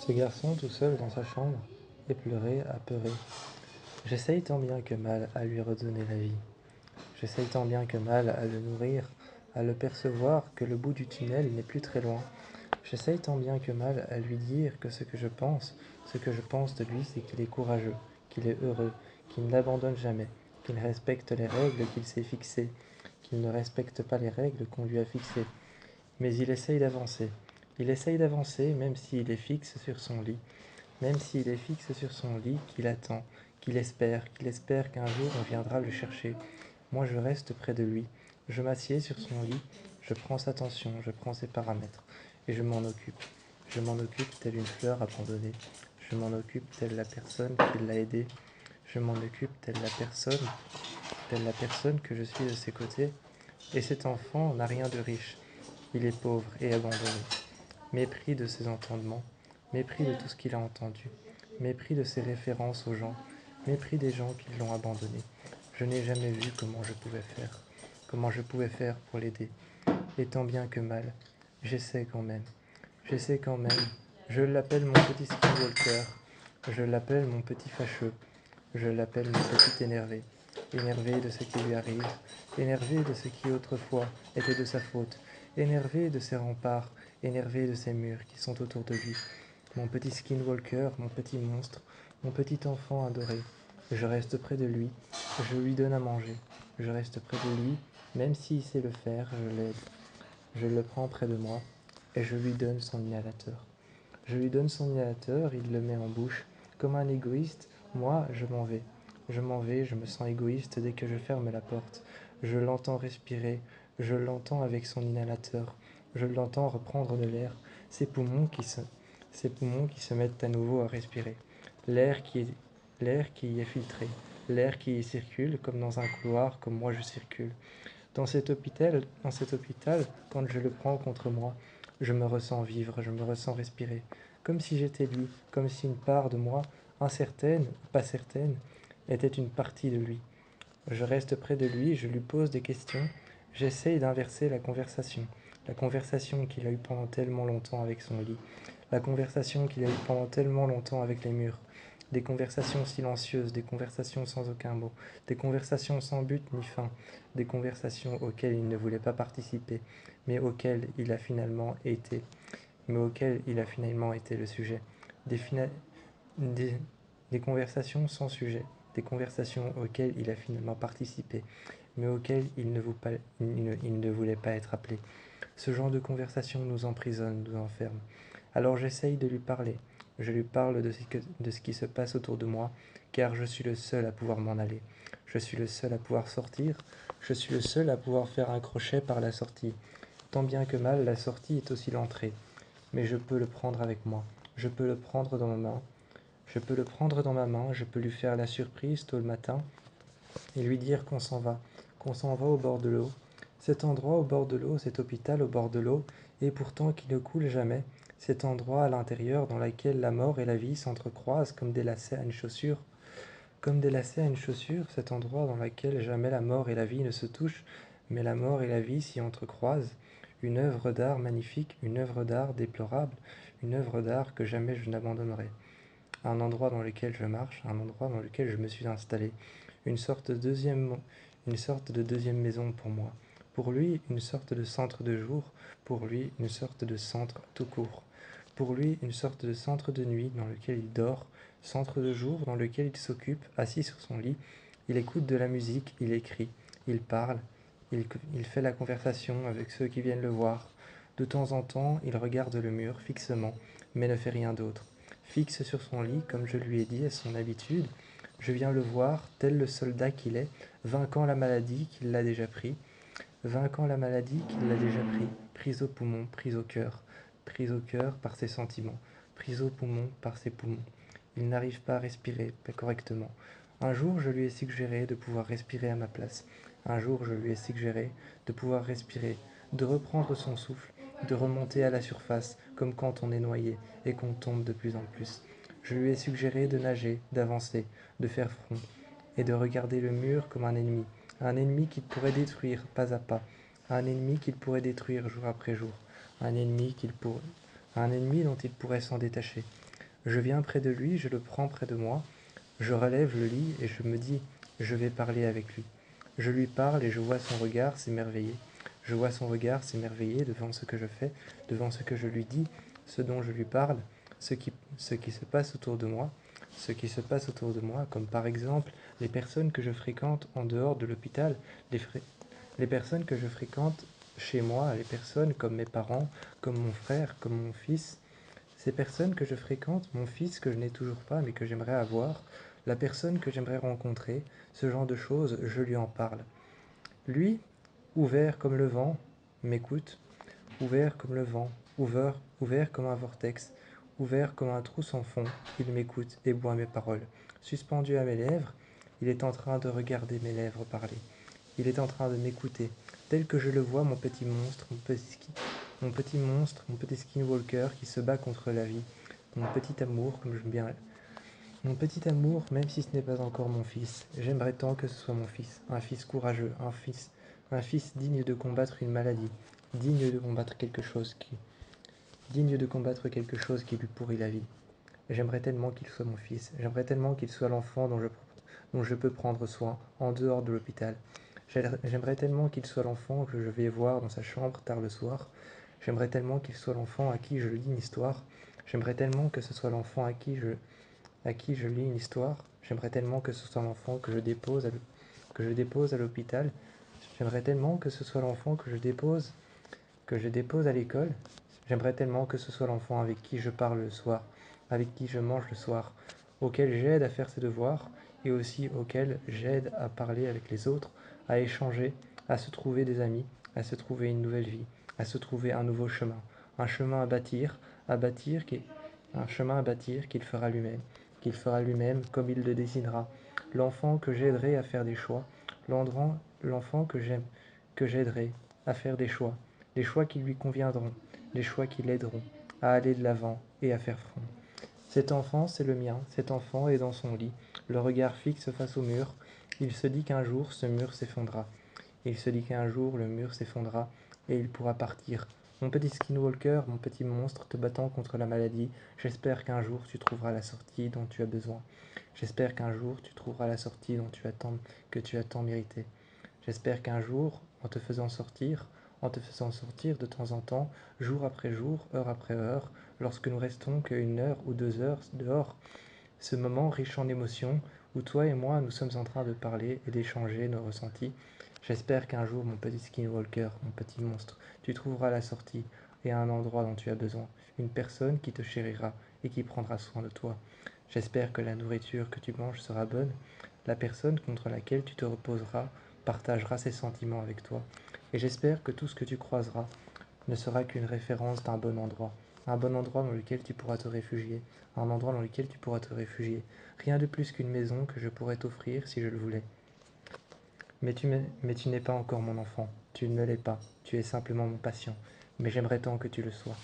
Ce garçon tout seul dans sa chambre, éploré, apeuré. J'essaye tant bien que mal à lui redonner la vie. J'essaye tant bien que mal à le nourrir, à le percevoir que le bout du tunnel n'est plus très loin. J'essaye tant bien que mal à lui dire que ce que je pense de lui, c'est qu'il est courageux, qu'il est heureux, qu'il ne l'abandonne jamais, qu'il respecte les règles qu'il s'est fixées, qu'il ne respecte pas les règles qu'on lui a fixées. Mais il essaye d'avancer. Il essaye d'avancer même s'il est fixe sur son lit, même s'il est fixe sur son lit, qu'il attend, qu'il espère qu'un jour on viendra le chercher. Moi je reste près de lui, je m'assieds sur son lit, je prends sa tension, je prends ses paramètres, et je m'en occupe. Je m'en occupe telle une fleur abandonnée, je m'en occupe telle la personne qui l'a aidée, je m'en occupe telle la personne que je suis de ses côtés. Et cet enfant n'a rien de riche, il est pauvre et abandonné. Mépris de ses entendements, mépris de tout ce qu'il a entendu, mépris de ses références aux gens, mépris des gens qui l'ont abandonné. Je n'ai jamais vu comment je pouvais faire pour l'aider. Et tant bien que mal, j'essaie quand même, j'essaie quand même. Je l'appelle mon petit skinwalker, je l'appelle mon petit fâcheux, je l'appelle mon petit énervé, énervé de ce qui lui arrive, énervé de ce qui autrefois était de sa faute, énervé de ses remparts, énervé de ces murs qui sont autour de lui. Mon petit skinwalker, mon petit monstre, mon petit enfant adoré. Je reste près de lui, je lui donne à manger. Je reste près de lui, même s'il sait le faire, je l'aide. Je le prends près de moi et je lui donne son inhalateur. Je lui donne son inhalateur, il le met en bouche. Comme un égoïste, moi, je m'en vais. Je m'en vais, je me sens égoïste dès que je ferme la porte. Je l'entends respirer, je l'entends avec son inhalateur. Je l'entends reprendre de l'air, ses ses poumons qui se mettent à nouveau à respirer. L'air qui, l'air qui y est filtré, l'air qui y circule comme dans un couloir, comme moi je circule. Dans cet hôpital, quand je le prends contre moi, je me ressens vivre, je me ressens respirer, comme si j'étais lui, comme si une part de moi, incertaine, pas certaine, était une partie de lui. Je reste près de lui, je lui pose des questions, j'essaye d'inverser la conversation qu'il a eue pendant tellement longtemps avec son lit, la conversation qu'il a eue pendant tellement longtemps avec les murs, des conversations silencieuses, des conversations sans aucun mot, des conversations sans but ni fin, des conversations auxquelles il ne voulait pas participer, mais auxquelles il a finalement été, le sujet, des, fina- des, des conversations sans sujet, des conversations auxquelles il a finalement participé, mais auxquelles il ne voulait pas être appelé. Ce genre de conversation nous emprisonne, nous enferme. Alors j'essaye de lui parler. Je lui parle de ce qui se passe autour de moi, car je suis le seul à pouvoir m'en aller. Je suis le seul à pouvoir sortir. Je suis le seul à pouvoir faire un crochet par la sortie. Tant bien que mal, la sortie est aussi l'entrée. Mais je peux le prendre avec moi. Je peux le prendre dans ma main. Je peux le prendre dans ma main. Je peux lui faire la surprise tôt le matin et lui dire qu'on s'en va au bord de l'eau. Cet endroit au bord de l'eau, cet hôpital au bord de l'eau, et pourtant qui ne coule jamais, cet endroit à l'intérieur dans lequel la mort et la vie s'entrecroisent comme des lacets à une chaussure, cet endroit dans lequel jamais la mort et la vie ne se touchent, mais la mort et la vie s'y entrecroisent, une œuvre d'art magnifique, une œuvre d'art déplorable, une œuvre d'art que jamais je n'abandonnerai. Un endroit dans lequel je marche, un endroit dans lequel je me suis installé, une sorte une sorte de deuxième maison pour moi. Pour lui, une sorte de centre de jour, pour lui, une sorte de centre tout court. Pour lui, une sorte de centre de nuit dans lequel il dort, centre de jour dans lequel il s'occupe, assis sur son lit, il écoute de la musique, il écrit, il parle, il fait la conversation avec ceux qui viennent le voir. De temps en temps, il regarde le mur fixement, mais ne fait rien d'autre. Fixe sur son lit, comme je lui ai dit à son habitude, je viens le voir, tel le soldat qu'il est, vainquant la maladie qu'il l'a déjà pris, prise au poumon, prise au cœur par ses sentiments, prise au poumon par ses poumons. Il n'arrive pas à respirer correctement. Un jour, je lui ai suggéré de pouvoir respirer à ma place. Un jour, je lui ai suggéré de pouvoir respirer, de reprendre son souffle, de remonter à la surface, comme quand on est noyé et qu'on tombe de plus en plus. Je lui ai suggéré de nager, d'avancer, de faire front, et de regarder le mur comme un ennemi qu'il pourrait détruire pas à pas, un ennemi qu'il pourrait détruire jour après jour, un ennemi dont il pourrait s'en détacher. Je viens près de lui, je le prends près de moi, je relève le lit et je me dis, je vais parler avec lui. Je lui parle et je vois son regard s'émerveiller. Je vois son regard s'émerveiller devant ce que je fais, devant ce que je lui dis, ce dont je lui parle, ce qui se passe autour de moi, ce qui se passe autour de moi, comme par exemple les personnes que je fréquente en dehors de l'hôpital, les personnes que je fréquente chez moi, les personnes comme mes parents, comme mon frère, comme mon fils, ces personnes que je fréquente, mon fils que je n'ai toujours pas mais que j'aimerais avoir, la personne que j'aimerais rencontrer, ce genre de choses, je lui en parle. Lui, ouvert comme le vent, m'écoute, ouvert comme le vent, ouvert comme un vortex, ouvert comme un trou sans fond, il m'écoute et boit mes paroles. Suspendu à mes lèvres, il est en train de regarder mes lèvres parler. Il est en train de m'écouter, tel que je le vois, mon petit monstre, mon petit monstre, mon petit skinwalker qui se bat contre la vie. Mon petit amour, comme j'aime bien. Mon petit amour, même si ce n'est pas encore mon fils, j'aimerais tant que ce soit mon fils, un fils courageux, un fils digne de combattre une maladie, digne de combattre quelque chose qui lui pourrit la vie. J'aimerais tellement qu'il soit mon fils, j'aimerais tellement qu'il soit l'enfant dont je peux prendre soin, en dehors de l'hôpital. J'aimerais tellement qu'il soit l'enfant que je vais voir dans sa chambre tard le soir. J'aimerais tellement qu'il soit l'enfant à qui je lis une histoire. J'aimerais tellement que ce soit l'enfant à qui je lis une histoire. J'aimerais tellement que ce soit l'enfant que je dépose à l'hôpital. J'aimerais tellement que ce soit l'enfant que je dépose à l'école. J'aimerais tellement que ce soit l'enfant avec qui je parle le soir, avec qui je mange le soir, auquel j'aide à faire ses devoirs et aussi auquel j'aide à parler avec les autres, à échanger, à se trouver des amis, à se trouver une nouvelle vie, à se trouver un nouveau chemin, un chemin à bâtir qui, un chemin à bâtir qu'il fera lui-même comme il le dessinera. L'enfant que j'aiderai à faire des choix, l'enfant que j'aiderai à faire des choix, les choix qui lui conviendront, les choix qui l'aideront à aller de l'avant et à faire front. Cet enfant, c'est le mien, cet enfant est dans son lit, le regard fixe face au mur. Il se dit qu'un jour ce mur s'effondra. Il se dit qu'un jour le mur s'effondra et il pourra partir. Mon petit skinwalker, mon petit monstre te battant contre la maladie, j'espère qu'un jour tu trouveras la sortie dont tu as besoin. J'espère qu'un jour tu trouveras la sortie que tu as tant mérité. J'espère qu'un jour, en te faisant sortir de temps en temps, jour après jour, heure après heure, lorsque nous restons qu'une heure ou 2 heures dehors, ce moment riche en émotions où toi et moi nous sommes en train de parler et d'échanger nos ressentis, j'espère qu'un jour, mon petit skinwalker, mon petit monstre, tu trouveras la sortie et un endroit dont tu as besoin, une personne qui te chérira et qui prendra soin de toi. J'espère que la nourriture que tu manges sera bonne, la personne contre laquelle tu te reposeras partagera ses sentiments avec toi, et j'espère que tout ce que tu croiseras ne sera qu'une référence d'un bon endroit, un bon endroit dans lequel tu pourras te réfugier, un endroit dans lequel tu pourras te réfugier, rien de plus qu'une maison que je pourrais t'offrir si je le voulais. Mais tu n'es pas encore mon enfant, tu ne l'es pas, tu es simplement mon patient, mais j'aimerais tant que tu le sois.